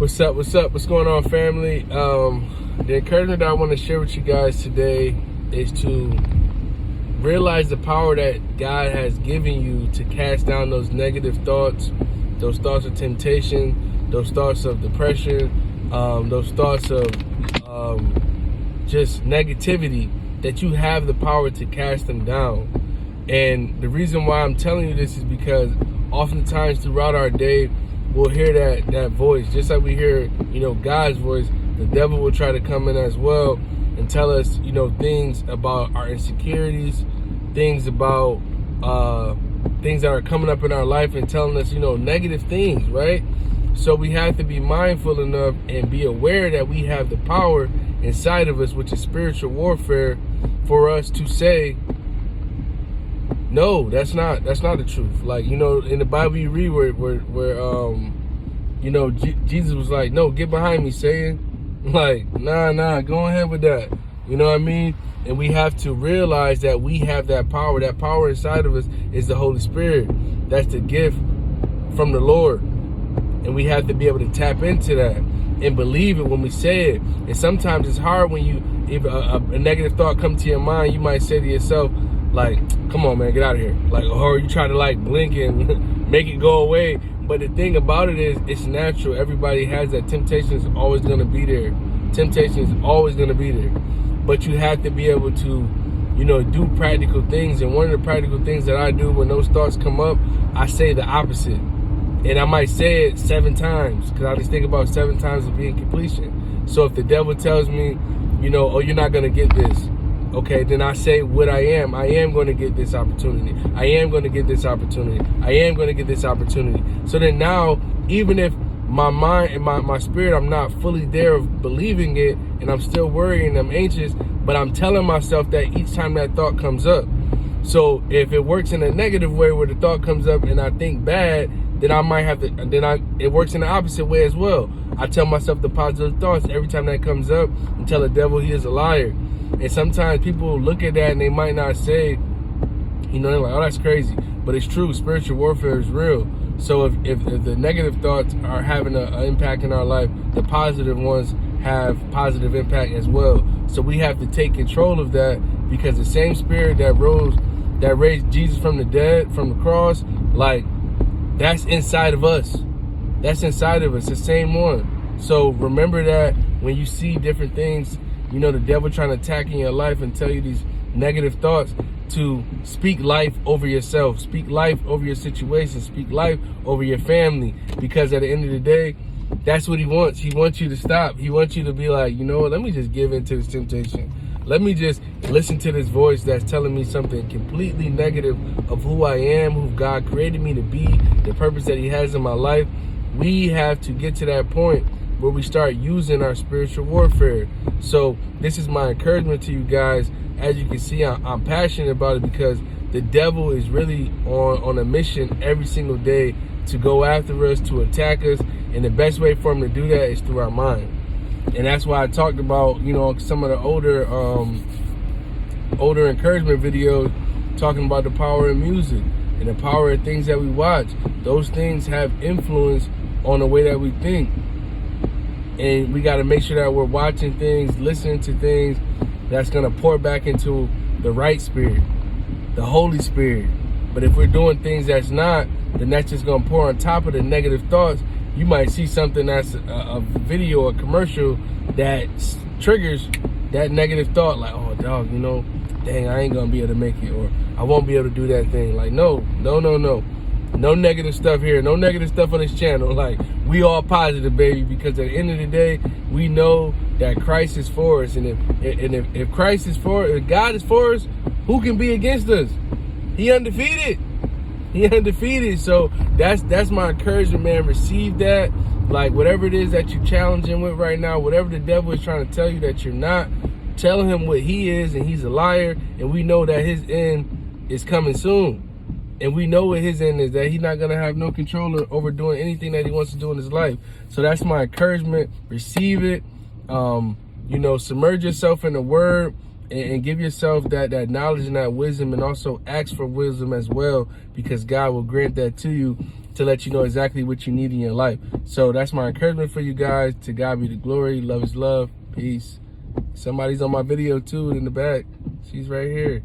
What's up? What's going on, family? The encouragement that I want to share with you guys today is to realize the power that God has given you to cast down those negative thoughts, those thoughts of temptation, those thoughts of depression, those thoughts of just negativity, that you have the power to cast them down. And the reason why I'm telling you this is because oftentimes throughout our day, we'll hear that voice, just like we hear, God's voice. The devil will try to come in as well and tell us, things about our insecurities, things about things that are coming up in our life and telling us, negative things, right? So we have to be mindful enough and be aware that we have the power inside of us, which is spiritual warfare, for us to say, no, that's not the truth. Like, in the Bible you read where Jesus was like, no, get behind me, Satan. Like, nah, go ahead with that. You know what I mean? And we have to realize that we have that power. That power inside of us is the Holy Spirit. That's the gift from the Lord. And we have to be able to tap into that and believe it when we say it. And sometimes it's hard when if a negative thought comes to your mind, you might say to yourself, like, come on, man, get out of here. Like, or you try to blink and make it go away. But the thing about it is, it's natural. Everybody has that. Temptation is always going to be there. Temptation is always going to be there. But you have to be able to, do practical things. And one of the practical things that I do when those thoughts come up, I say the opposite. And I might say it 7 times, because I just think about 7 times of being completion. So if the devil tells me, oh, you're not going to get this. Okay, then I say what I am going to get this opportunity. I am going to get this opportunity. I am going to get this opportunity. So then now, even if my mind and my spirit, I'm not fully there of believing it, and I'm still worrying and I'm anxious, but I'm telling myself that each time that thought comes up. So if it works in a negative way where the thought comes up and I think bad, then I might have to, it works in the opposite way as well. I tell myself the positive thoughts every time that comes up and tell the devil he is a liar. And sometimes people look at that and they might not say, they're like, oh, that's crazy. But it's true. Spiritual warfare is real. So if the negative thoughts are having an impact in our life, the positive ones have positive impact as well. So we have to take control of that, because the same spirit that raised Jesus from the dead, from the cross, that's inside of us. That's inside of us, the same one. So remember that when you see different things, the devil trying to attack in your life and tell you these negative thoughts, to speak life over yourself, speak life over your situation, speak life over your family, because at the end of the day, that's what he wants. He wants you to stop. He wants you to be like, what, let me just give in to this temptation. Let me just listen to this voice that's telling me something completely negative of who I am, who God created me to be, the purpose that he has in my life. We have to get to that point where we start using our spiritual warfare. So this is my encouragement to you guys. As you can see, I'm passionate about it, because the devil is really on a mission every single day to go after us, to attack us. And the best way for him to do that is through our mind. And that's why I talked about, some of the older encouragement videos, talking about the power of music and the power of things that we watch. Those things have influence on the way that we think. And we got to make sure that we're watching things, listening to things that's going to pour back into the right spirit, the Holy Spirit. But if we're doing things that's not, then that's just going to pour on top of the negative thoughts. You might see something that's a video or commercial that triggers that negative thought, like, oh, dog, dang, I ain't going to be able to make it, or I won't be able to do that thing. Like, no. No negative stuff here. No negative stuff on this channel. Like, we all positive, baby, because at the end of the day, we know that Christ is for us. And if Christ is for us, if God is for us, who can be against us? He undefeated. He undefeated. So that's my encouragement, man. Receive that. Like, whatever it is that you're challenging with right now, whatever the devil is trying to tell you that you're not, tell him what he is, and he's a liar. And we know that his end is coming soon. And we know what his end is, that he's not going to have no control over doing anything that he wants to do in his life. So that's my encouragement. Receive it. Submerge yourself in the word, and give yourself that knowledge and that wisdom, and also ask for wisdom as well, because God will grant that to you. to let you know exactly what you need in your life. So that's my encouragement for you guys. To God be the glory. Love is love. Peace. Somebody's on my video too in the back. She's right here.